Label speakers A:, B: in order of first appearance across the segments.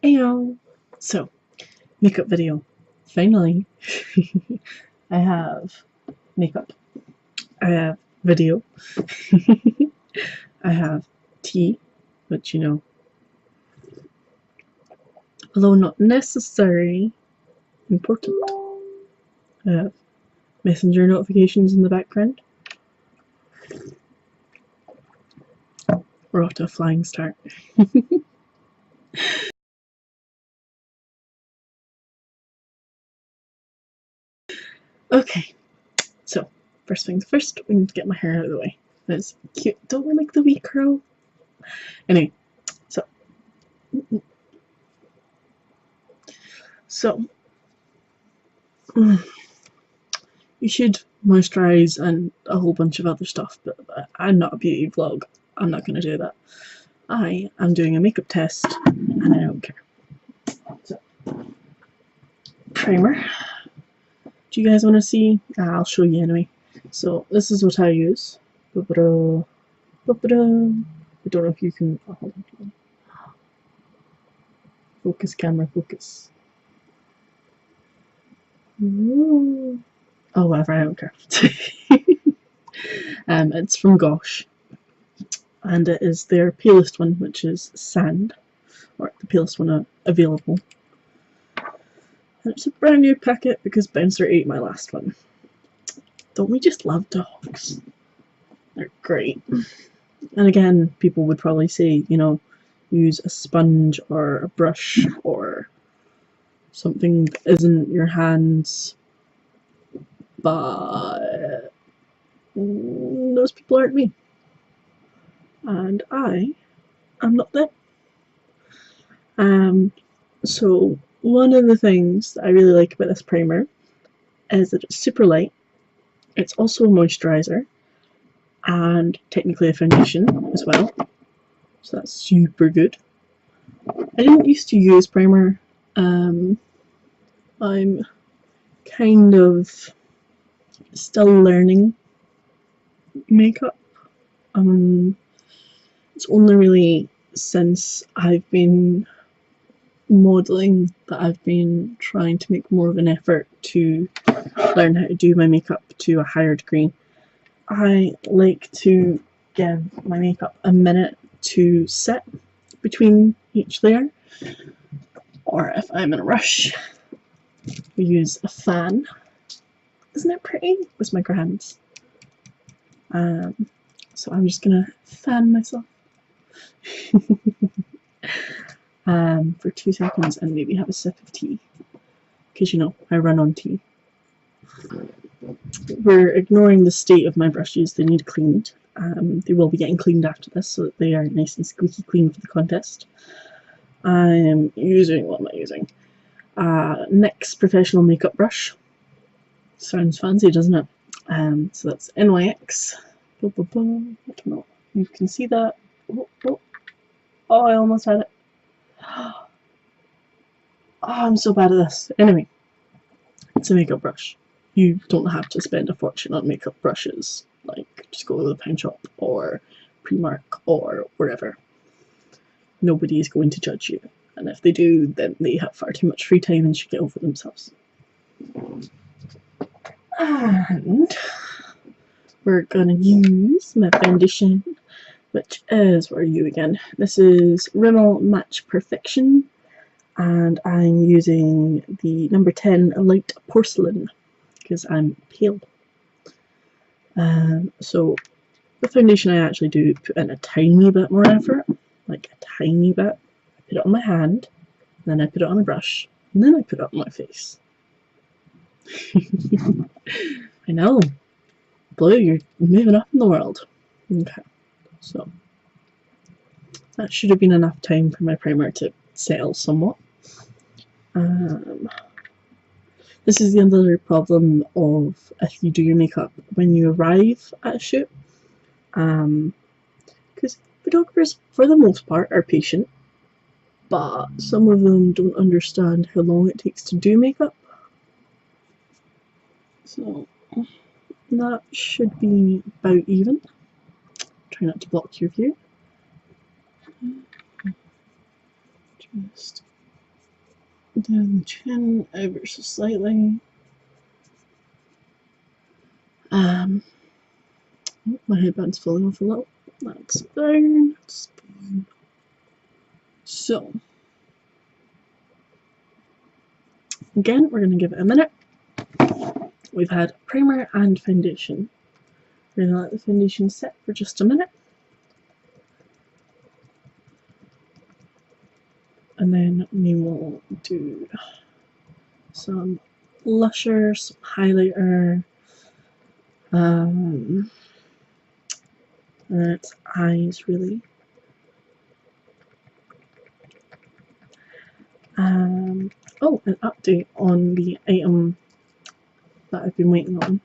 A: Ayo! So, makeup video. Finally. I have makeup. I have video. I have tea, which, you know, although not necessary, important. I have messenger notifications in the background. We're off to a flying start. Okay, so first things first, we need to get my hair out of the way. It's cute. Don't we like the wee curl? Anyway, so you should moisturize and a whole bunch of other stuff, but I'm not a beauty vlog. I'm not going to do that. I am doing a makeup test and I don't care. So, primer. Do you guys want to see? I'll show you anyway. So this is what I use. I don't know if you can. Oh, hold on. Focus, camera, focus. Ooh. Oh, whatever, I don't care. It's from Gosh, and it is their palest one, which is Sand, or the palest one available. And it's a brand new packet because Bouncer ate my last one. Don't we just love dogs? They're great. And again, people would probably say, you know, use a sponge or a brush or something that isn't your hands, but those people aren't me. And I am not them. So one of the things that I really like about this primer is that it's super light. It's also a moisturizer and technically a foundation as well. So that's super good. I didn't used to use primer. I'm kind of still learning makeup. It's only really since I've been modelling that I've been trying to make more of an effort to learn how to do my makeup to a higher degree. I like to give my makeup a minute to set between each layer, or if I'm in a rush, we use a fan. Isn't it pretty? With my hands. So I'm just gonna fan myself for 2 seconds and maybe have a sip of tea, because you know I run on tea. We're ignoring the state of my brushes. They need cleaned. They will be getting cleaned after this so that they are nice and squeaky clean for the contest. I am using, what am I using? NYX professional makeup brush. Sounds fancy, doesn't it? So that's NYX. I don't know. You can see that. Oh, I almost had it. Oh, I'm so bad at this. Anyway, it's a makeup brush. You don't have to spend a fortune on makeup brushes. Like, just go to the pound shop or Primark or wherever. Nobody is going to judge you. And if they do, then they have far too much free time and should get over themselves. And we're gonna use my foundation, which is, where are you again? This is Rimmel Match Perfection, and I'm using the number 10 Light Porcelain because I'm pale. So the foundation I actually do put in a tiny bit more effort, like a tiny bit. I put it on my hand, then I put it on a brush, and then I put it on my face. I know. Blue, you're moving up in the world. Okay, so that should have been enough time for my primer to settle somewhat. This is the other problem of if you do your makeup when you arrive at a shoot. Because photographers, for the most part, are patient, but some of them don't understand how long it takes to do makeup. So that should be about even. Try not to block your view. Just Down the chin ever so slightly. Oh, my headband's falling off a little. That's fine. That's fine. So, again, we're going to give it a minute. We've had primer and foundation. We're going to let the foundation set for just a minute. And then we will do some blusher, some highlighter, and its eyes really. Oh, an update on the item that I've been waiting on.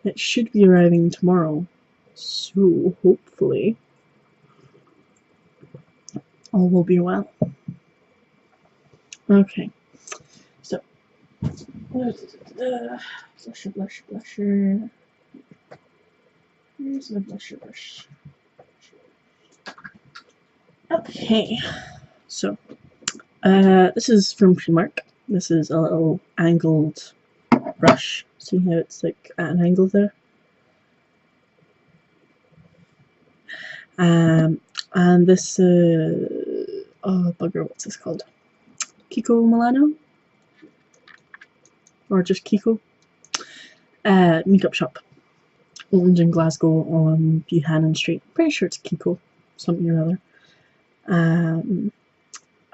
A: It should be arriving tomorrow, so hopefully all will be well. Okay, so blusher, blusher, blusher. Here's my blusher brush. Okay, so this is from BlueMerk. This is a little angled brush. See how it's like at an angle there? And this, oh bugger, what's this called? Kiko Milano? Or just Kiko? Makeup shop. Opened in Glasgow on Buchanan Street. Pretty sure it's Kiko, something or other.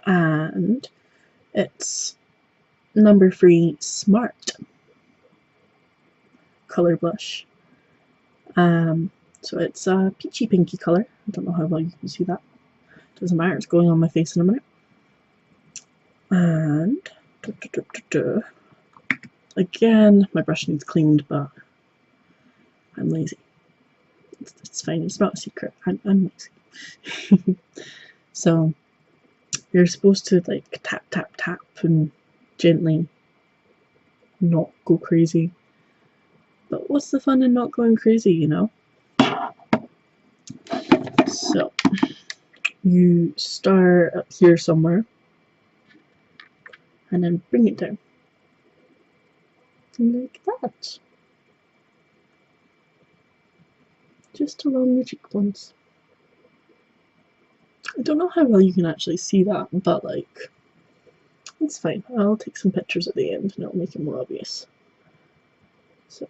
A: And it's number 3 Smart color blush. So it's a peachy pinky color. I don't know how well you can see that. Doesn't matter, it's going on my face in a minute. And again, my brush needs cleaned, but I'm lazy. It's fine, it's not a secret. I'm lazy. So you're supposed to like tap tap tap and gently not go crazy. But what's the fun in not going crazy, you know? So you start up here somewhere and then bring it down. Like that. Just along the cheekbones. I don't know how well you can actually see that, but like, it's fine. I'll take some pictures at the end and it'll make it more obvious. So,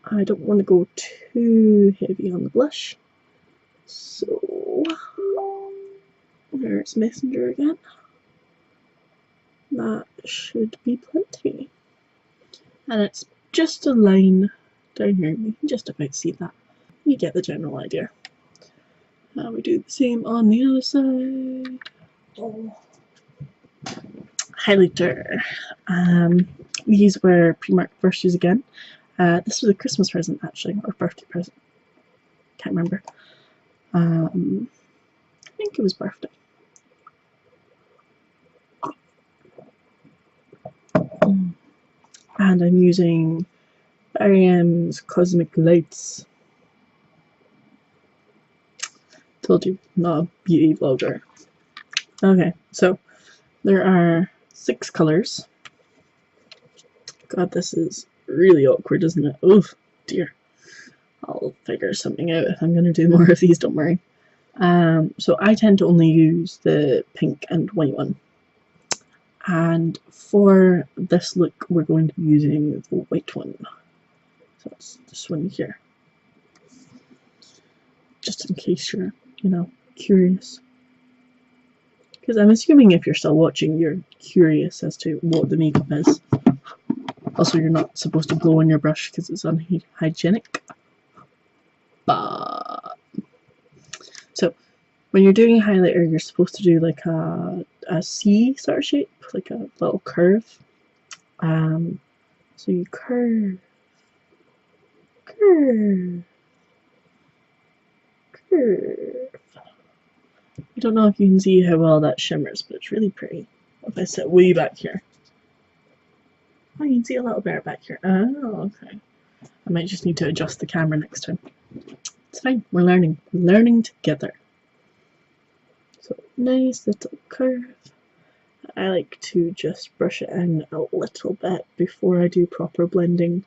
A: I don't want to go too heavy on the blush. So, there's Messenger again. That should be plenty. And it's just a line down here. You can just about see that. You get the general idea. Now we do the same on the other side. Oh. Highlighter. These were BlueMerk brushes again. This was a Christmas present actually, or birthday present. Can't remember. I think it was birthday. And I'm using Barry M's Cosmic Lights. Told you, not a beauty vlogger. Okay, so there are 6 colors. God, this is really awkward, isn't it? Oh dear. I'll figure something out if I'm going to do more of these, don't worry. So I tend to only use the pink and white one. And for this look, we're going to be using the white one. So it's this one here. Just in case you're, you know, curious. Because I'm assuming if you're still watching, you're curious as to what the makeup is. Also, you're not supposed to blow on your brush because it's unhygienic. But so when you're doing a highlighter, you're supposed to do like a C sort of shape, like a little curve. So you curve, curve, curve. I don't know if you can see how well that shimmers, but it's really pretty. If I sit way back here. Oh, you can see a little bit back here. Oh, okay. I might just need to adjust the camera next time. It's fine, we're learning. We're learning together. So, nice little curve. I like to just brush it in a little bit before I do proper blending.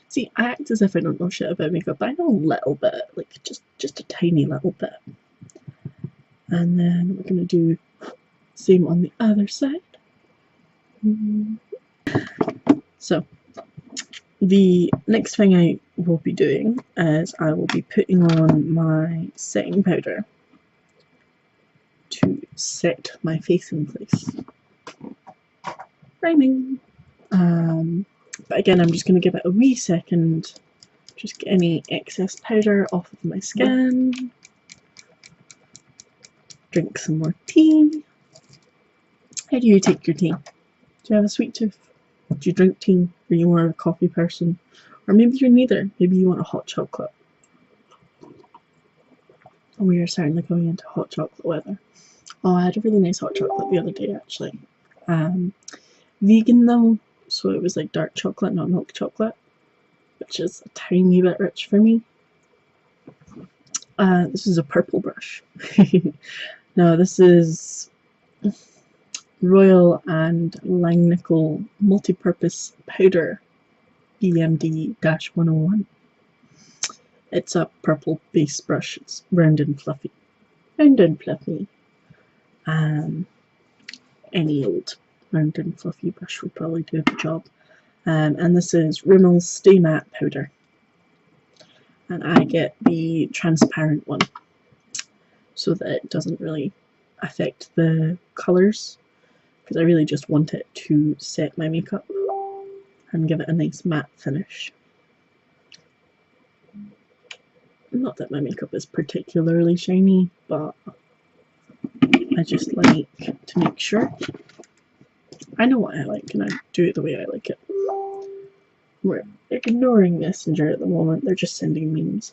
A: See, I act as if I don't know shit about makeup, but I know a little bit, like just a tiny little bit. And then we're going to do the same on the other side. So, the next thing I will be doing is I will be putting on my setting powder to set my face in place. Rhyming! But again, I'm just going to give it a wee second, just get any excess powder off of my skin. Drink some more tea. How do you take your tea? Do you have a sweet tooth? Do you drink tea? Are you more of a coffee person? Or maybe you're neither. Maybe you want a hot chocolate. We are certainly going into hot chocolate weather. Oh, I had a really nice hot chocolate the other day, actually. Vegan though, so it was like dark chocolate, not milk chocolate, which is a tiny bit rich for me. This is a purple brush. No, this is Royal and Langnickel Multi-Purpose Powder BMD-101. It's a purple base brush. It's round and fluffy. Round and fluffy. Any old round and fluffy brush will probably do the job. And this is Rimmel's Stay Matte Powder. And I get the transparent one so that it doesn't really affect the colours, because I really just want it to set my makeup and give it a nice matte finish. Not that my makeup is particularly shiny, but I just like to make sure. I know what I like and I do it the way I like it. We're ignoring Messenger at the moment, they're just sending memes.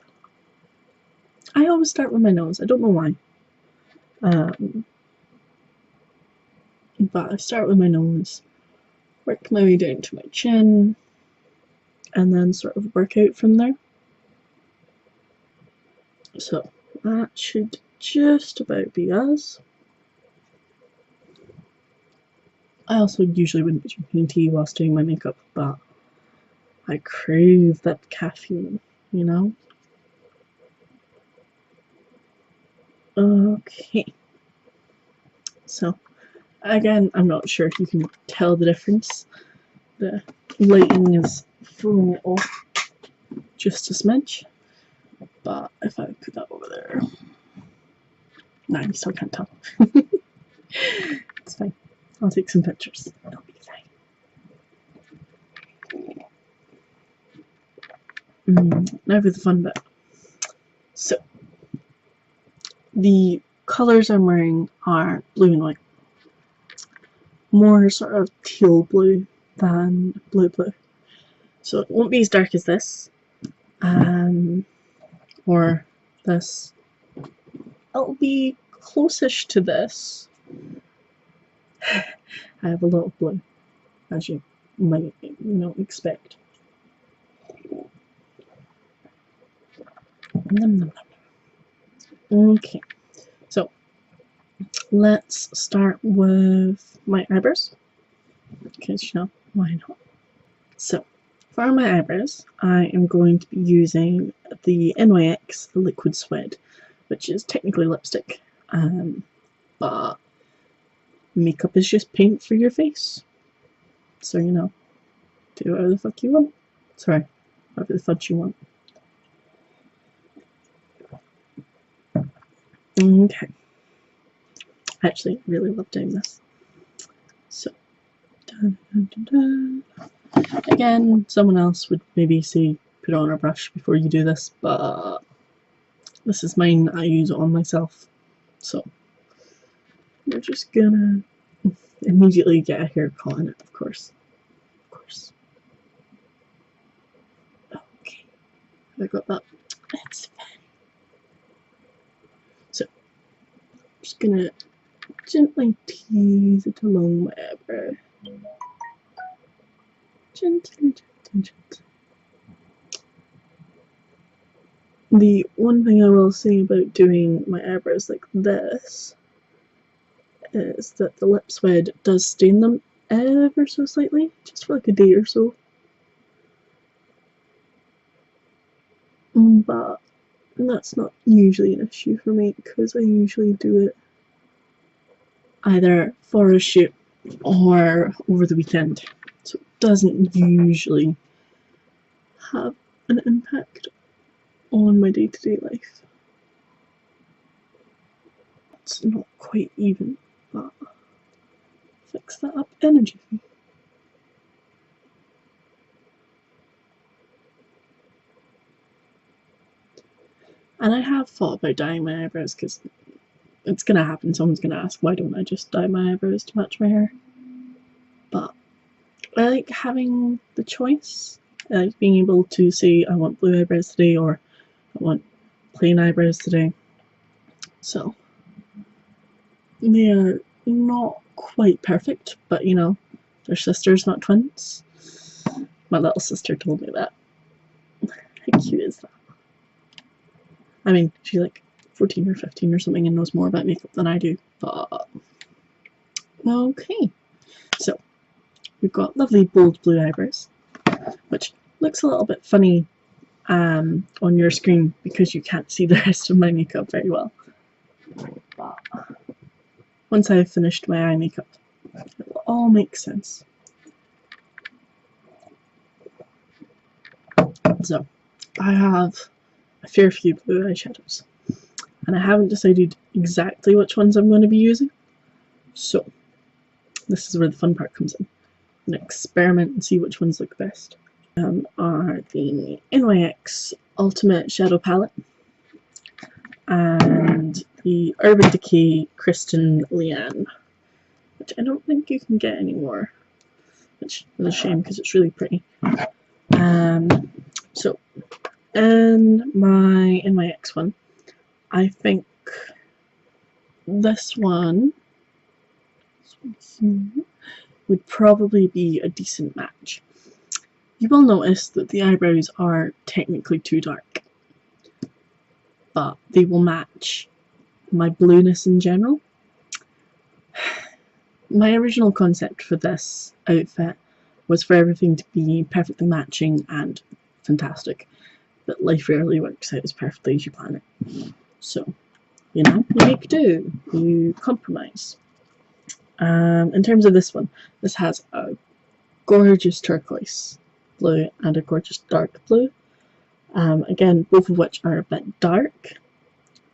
A: I always start with my nose, I don't know why. But I start with my nose, work my way down to my chin, and then sort of work out from there. So that should just about be us. I also usually wouldn't be drinking tea whilst doing my makeup, but I crave that caffeine, you know? Okay. So, again, I'm not sure if you can tell the difference. The lighting is throwing it off just a smidge. But if I put that over there, no, you still can't tell. It's fine. I'll take some pictures. It'll be fine. Now for the fun bit. So, the colours I'm wearing are blue and white. More sort of teal blue than blue blue. So it won't be as dark as this. Or this. It'll be close-ish to this. I have a lot of blue, as you might expect. Okay, so let's start with my eyebrows, because why not? So for my eyebrows, I am going to be using the NYX Liquid Suede, which is technically lipstick, but makeup is just paint for your face. So, do whatever the fuck you want. Sorry, whatever the fuck you want. Okay. I actually really love doing this. So, again, someone else would maybe say put on a brush before you do this, but this is mine. I use it on myself. So, we're just gonna immediately get a hair caught in it, of course. Okay, I got that. It's fine. So, I'm just gonna gently tease it along my eyebrow. Gently. The one thing I will say about doing my eyebrows like this is that the lip swed does stain them ever so slightly, just for like a day or so. But that's not usually an issue for me because I usually do it either for a shoot or over the weekend, so it doesn't usually have an impact on my day-to-day life. It's not quite even, but fix that up energy. And I have thought about dyeing my eyebrows because it's gonna happen. Someone's gonna ask, why don't I just dye my eyebrows to match my hair? But I like having the choice. I like being able to say I want blue eyebrows today or I want plain eyebrows today. So they are not quite perfect, but you know, they're sisters, not twins. My little sister told me that. How cute is that? I mean, she's like 14 or 15 or something and knows more about makeup than I do, but okay. So we've got lovely bold blue eyebrows, which looks a little bit funny on your screen because you can't see the rest of my makeup very well. But once I've finished my eye makeup, it will all make sense. So I have a fair few blue eyeshadows, and I haven't decided exactly which ones I'm going to be using. So this is where the fun part comes in. I'm going to experiment and see which ones look best. Are the NYX Ultimate Shadow Palette and the Urban Decay Kristen Leanne, which I don't think you can get anymore, which is a shame because it's really pretty. So in my NYX one, I think this one would probably be a decent match. You will notice that the eyebrows are technically too dark, but they will match my blueness in general. My original concept for this outfit was for everything to be perfectly matching and fantastic, but life rarely works out as perfectly as you plan it. So, you know, you make do, you compromise. In terms of this one, this has a gorgeous turquoise blue and a gorgeous dark blue. Again, both of which are a bit dark,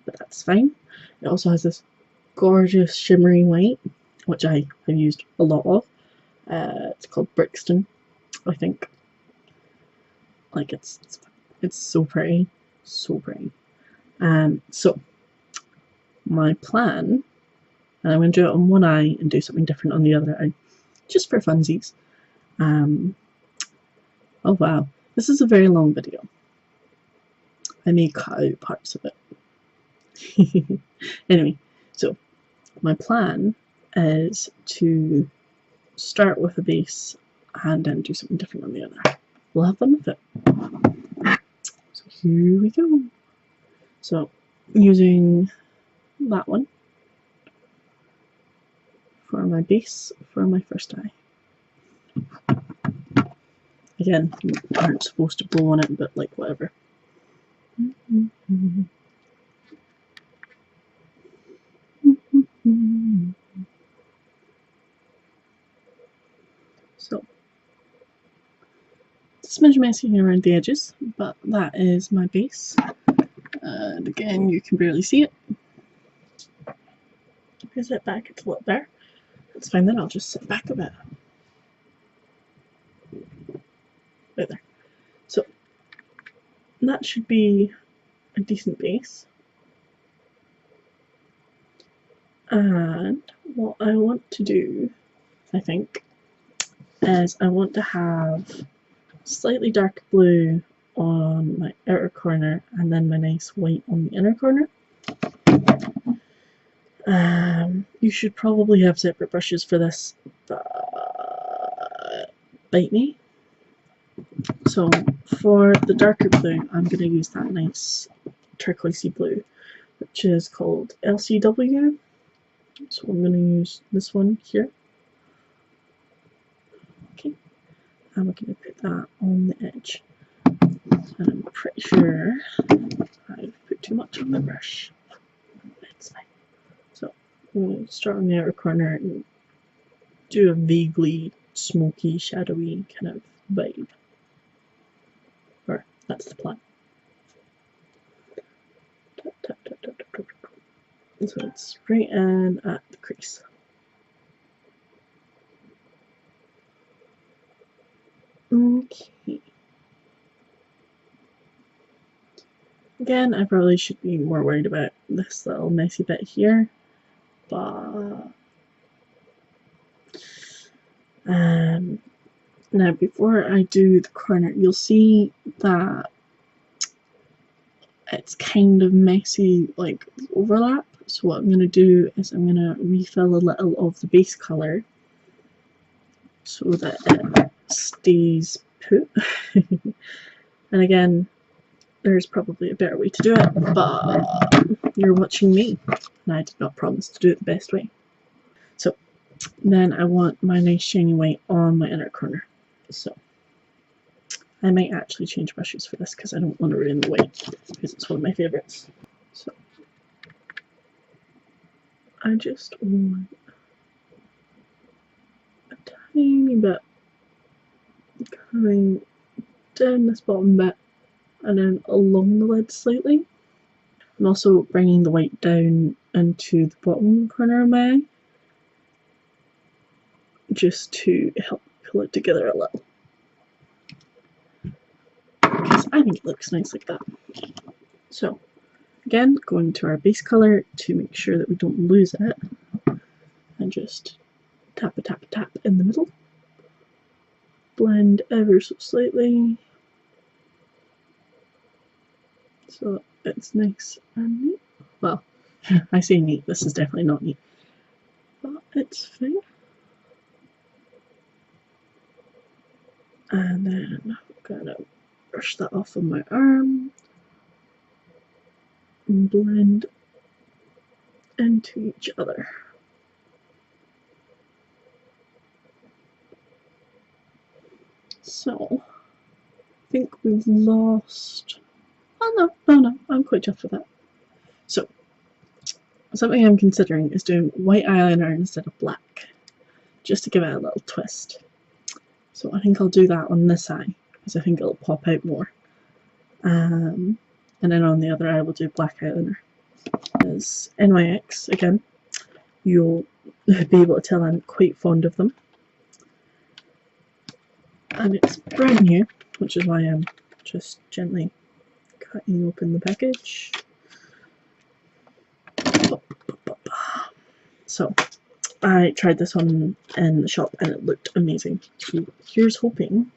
A: but that's fine. It also has this gorgeous shimmery white, which I have used a lot of. It's called Brixton, I think. Like it's so pretty, so pretty. So my plan, and I'm going to do it on one eye and do something different on the other eye, just for funsies. Oh wow, this is a very long video. I may cut out parts of it. Anyway, so my plan is to start with a base and then do something different on the other. We'll have fun with it. So here we go. So using that one for my base for my first eye. Again, you aren't supposed to blow on it, but like whatever. So, it's a smidge messy around the edges, but that is my base. And again, you can barely see it. If I sit back, it's a little better. That's fine, then I'll just sit back a bit. Right there. So, that should be a decent base. And what I want to do, I think, is I want to have slightly dark blue on my outer corner and then my nice white on the inner corner. You should probably have separate brushes for this, but bite me. So for the darker blue, I'm going to use that nice turquoisey blue, which is called LCW. So I'm going to use this one here. Okay, and we're going to put that on the edge. And I'm pretty sure I've put too much on my brush. It's fine. So we'll start on the outer corner and do a vaguely smoky, shadowy kind of vibe. Or that's the plan. Tap, tap, tap, tap, tap, tap. So it's right in at the crease. Okay. Again, I probably should be more worried about this little messy bit here, but now before I do the corner, you'll see that it's kind of messy, like overlap. So what I'm going to do is I'm going to refill a little of the base colour so that it stays put. And again, there's probably a better way to do it, but you're watching me, and I did not promise to do it the best way. So then I want my nice shiny white on my inner corner. So I might actually change brushes for this because I don't want to ruin the white, because it's one of my favourites. So I just want a tiny bit coming down this bottom bit and then along the lid slightly. I'm also bringing the white down into the bottom corner of my eye, just to help pull it together a little, because I think it looks nice like that. So again, going to our base colour to make sure that we don't lose it, and just tap a tap a tap in the middle, blend ever so slightly so it's nice and neat. Well, I say neat, this is definitely not neat, but it's fine. And then I'm gonna brush that off on my arm and blend into each other. So I think we've lost. Oh no, I'm quite chuffed with that. So something I'm considering is doing white eyeliner instead of black, just to give it a little twist. So I think I'll do that on this eye, because I think it'll pop out more. And then on the other eye we'll do black eyeliner. As NYX, again, you'll be able to tell I'm quite fond of them. And it's brand new, which is why I'm just gently cutting open the package. So I tried this on in the shop and it looked amazing. So here's hoping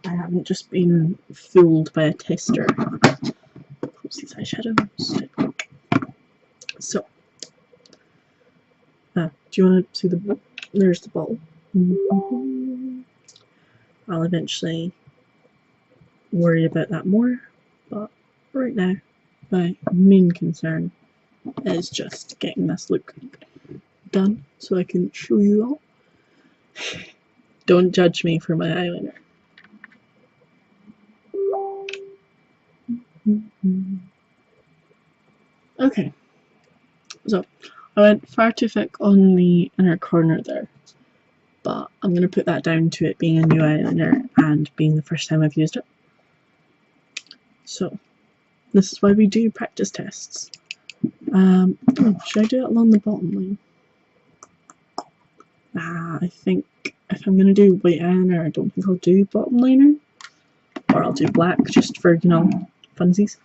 A: I haven't just been fooled by a tester. Close these eyeshadows. So, do you want to see the? There's the bottle. I'll eventually worry about that more, but right now my main concern is just getting this look done so I can show you all. Don't judge me for my eyeliner. Okay, so I went far too thick on the inner corner there, but I'm going to put that down to it being a new eyeliner and being the first time I've used it. So this is why we do practice tests. Should I do it along the bottom line? I think if I'm going to do white eyeliner, I don't think I'll do bottom liner. Or I'll do black, just for, you know, funsies.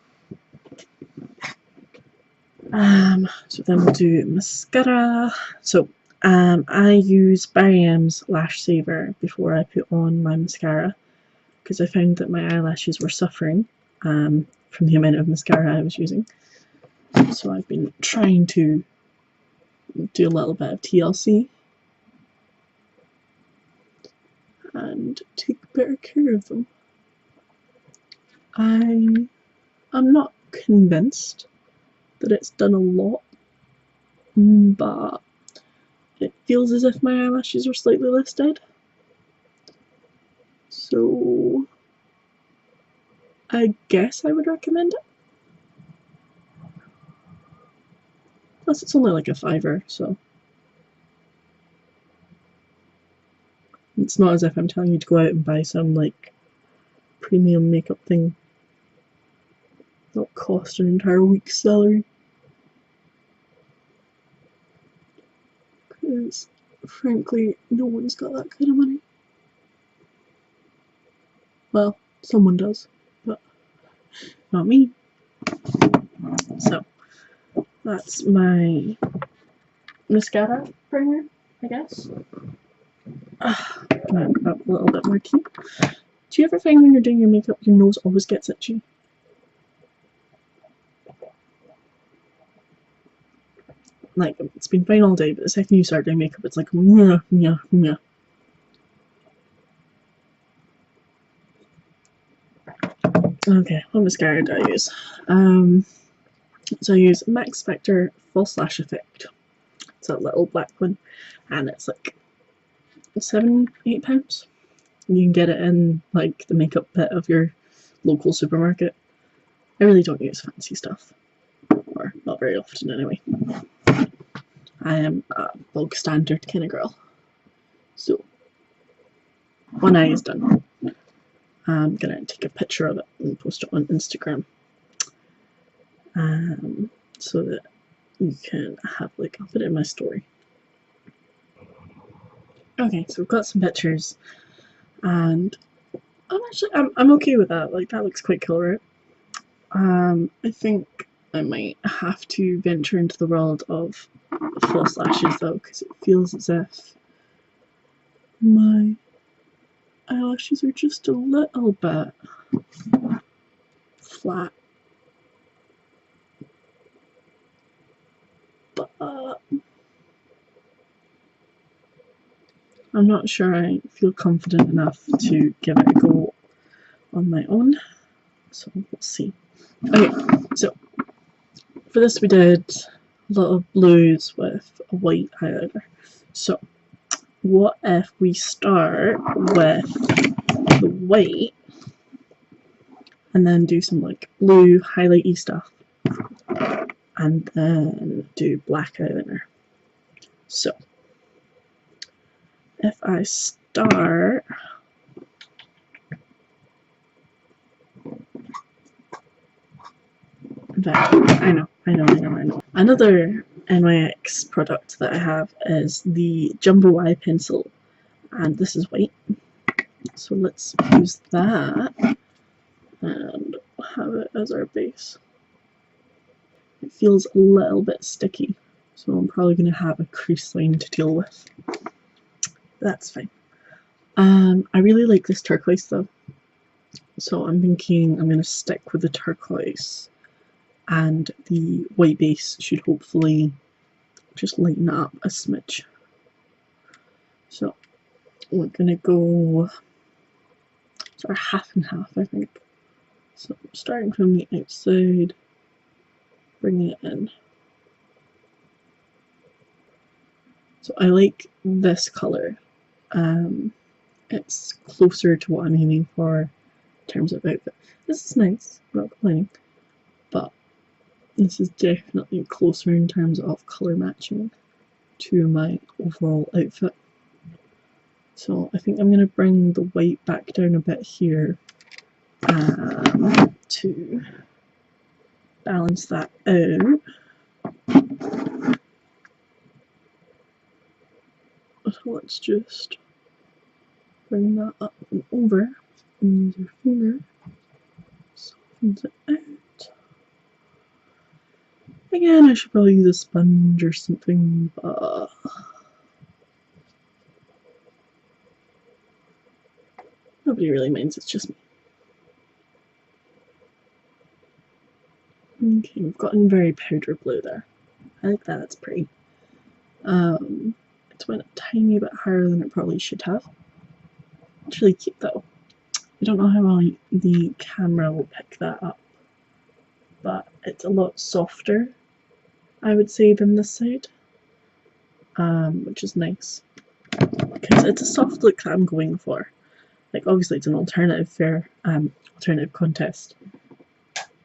A: So then we'll do mascara. So I use Barry M's Lash Saver before I put on my mascara, because I found that my eyelashes were suffering from the amount of mascara I was using. So I've been trying to do a little bit of TLC and take better care of them. I'm not convinced that it's done a lot, but feels as if my eyelashes are slightly less dead. So I guess I would recommend it. Plus it's only like a $5, so it's not as if I'm telling you to go out and buy some like premium makeup thing that'll cost an entire week's salary. Because frankly, no one's got that kind of money. Well, someone does, but not me. So that's my mascara primer, I guess. Gonna grab a little bit more tea. Do you ever find when you're doing your makeup, your nose always gets itchy? Like, it's been fine all day, but the second you start doing makeup, it's like, nyah, nyah, nyah. Okay, what mascara do I use? So I use Max Factor False Lash Effect. It's a little black one, and it's like £7–8. You can get it in like the makeup bit of your local supermarket. I really don't use fancy stuff, or not very often anyway. I am a bog standard kind of girl. So one eye is done. I'm gonna take a picture of it and post it on Instagram, so that you can have like, I'll put it in my story. Okay, so we've got some pictures, and I'm okay with that. Like, that looks quite cool, right? I think I might have to venture into the world of false lashes though, because it feels as if my eyelashes are just a little bit flat. But I'm not sure I feel confident enough to give it a go on my own, so we'll see. Okay, so for this we did a lot of blues with a white highlighter. So what if we start with the white and then do some like blue highlighty stuff, and then do black eyeliner. So if I start I know. Another NYX product that I have is the Jumbo Eye Pencil, and this is white. So let's use that and have it as our base. It feels a little bit sticky, so I'm probably going to have a crease line to deal with. That's fine. I really like this turquoise though, so I'm thinking I'm going to stick with the turquoise, and the white base should hopefully just lighten it up a smidge. So we're going to go sort of half and half, I think. So starting from the outside, bringing it in. So I like this colour. It's closer to what I'm aiming for in terms of outfit. This is nice, I'm not complaining, but this is definitely closer in terms of colour matching to my overall outfit. So I think I'm going to bring the white back down a bit here to balance that out. So let's just bring that up and over and use your finger, softens it out. Again, I should probably use a sponge or something, but nobody really minds, it's just me. Okay, we've gotten very powder blue there. I like that, that's pretty. It went a tiny bit higher than it probably should have. It's really cute though. I don't know how well the camera will pick that up, but it's a lot softer, I would say, than this side. which is nice because it's a soft look that I'm going for. Like, obviously it's an alternative contest,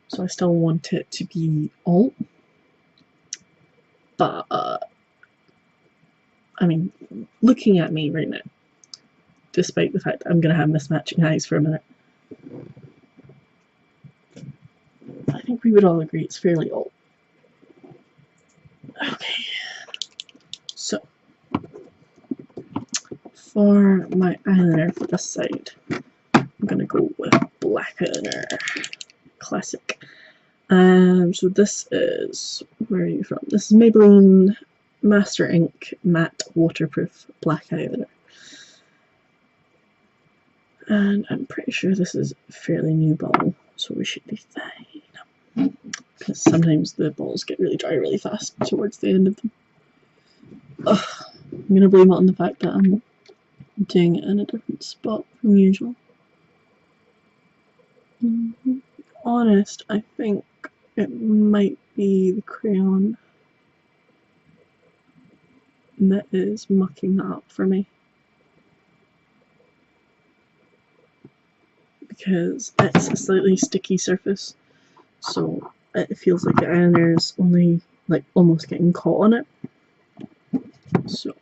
A: so I still want it to be alt, but I mean, looking at me right now, despite the fact that I'm going to have mismatching eyes for a minute, I think we would all agree it's fairly alt. Okay, so for my eyeliner for this side, I'm going to go with black eyeliner, classic. So this is, where are you from? This is Maybelline Master Ink Matte Waterproof Black Eyeliner. And I'm pretty sure this is a fairly new bottle, so we should be fine. Because sometimes the bottles get really dry really fast towards the end of them. Ugh, I'm going to blame it on the fact that I'm doing it in a different spot from usual. Honest, I think it might be the crayon that is mucking that up for me, because it's a slightly sticky surface, so it feels like the eyeliner is only like almost getting caught on it. So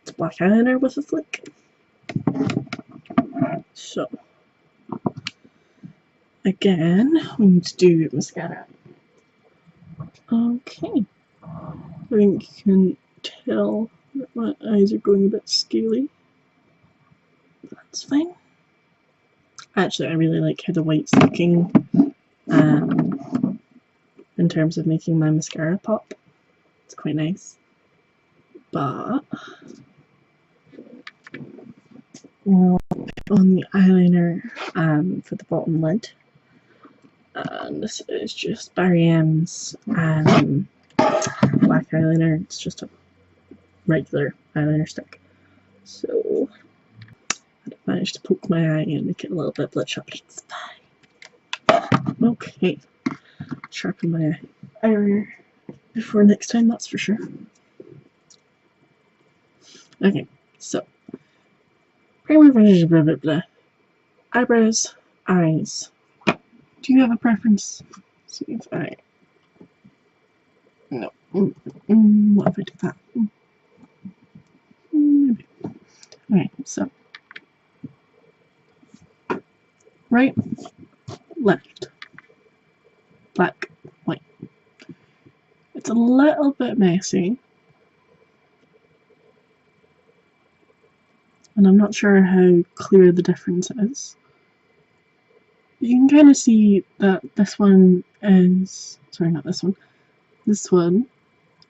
A: it's black eyeliner with a flick. So again, we need to do mascara. Okay, I think you can tell that my eyes are going a bit scaly. That's fine. Actually, I really like how the white's looking in terms of making my mascara pop. It's quite nice. But we'll put on the eyeliner for the bottom lid. And this is just Barry M's black eyeliner. It's just a regular eyeliner stick. So I managed to poke my eye and make it a little bit bloodshot, but it's fine. Okay, sharpen my eyeliner before next time, that's for sure. Okay, so blah, blah, blah. Eyebrows, eyes. Do you have a preference? See if I... No. What if I do that? Maybe. Alright, so right, left, black, white. It's a little bit messy, and I'm not sure how clear the difference is. You can kind of see that this one is, sorry, not this one, this one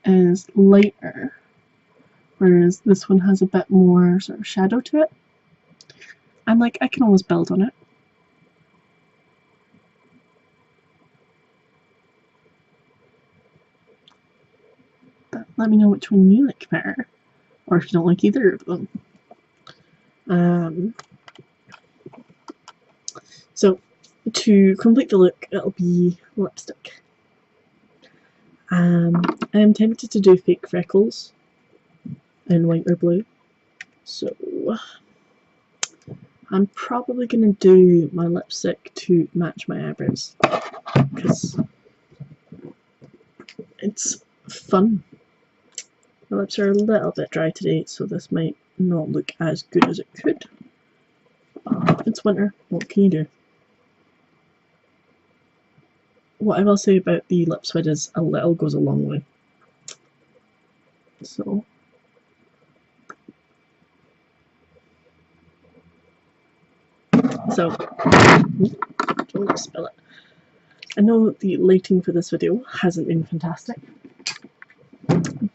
A: is lighter, whereas this one has a bit more sort of shadow to it. And like, I can always build on it. But let me know which one you like better, or if you don't like either of them. So to complete the look, it'll be lipstick. I am tempted to do fake freckles in white or blue, so I'm probably going to do my lipstick to match my eyebrows, because it's fun. My lips are a little bit dry today, so this might not look as good as it could. It's winter, what can you do? What I will say about the lip swid is a little goes a long way. So don't spill it. I know the lighting for this video hasn't been fantastic,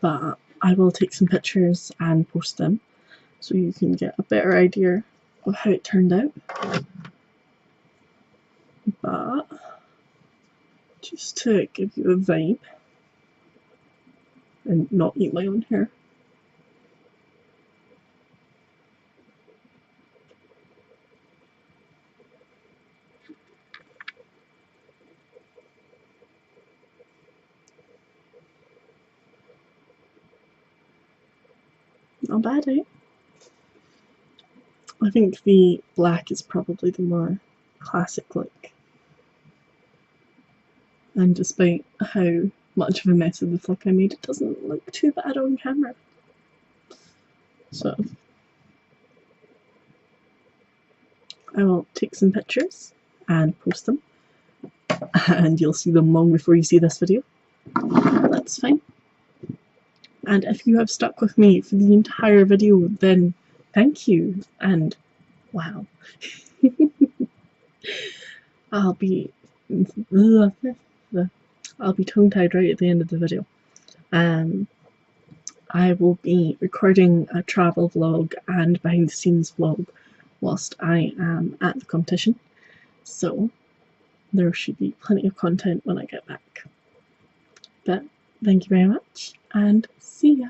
A: but I will take some pictures and post them so you can get a better idea of how it turned out. But just to give you a vibe and not eat my own hair. not bad, eh? I think the black is probably the more classic look. And despite how much of a mess of the flick I made, it doesn't look too bad on camera. So I will take some pictures and post them, and you'll see them long before you see this video. That's fine. And if you have stuck with me for the entire video, then thank you, and wow. I'll be tongue-tied right at the end of the video. I will be recording a travel vlog and behind the scenes vlog whilst I am at the competition, so there should be plenty of content when I get back. But thank you very much, and see ya!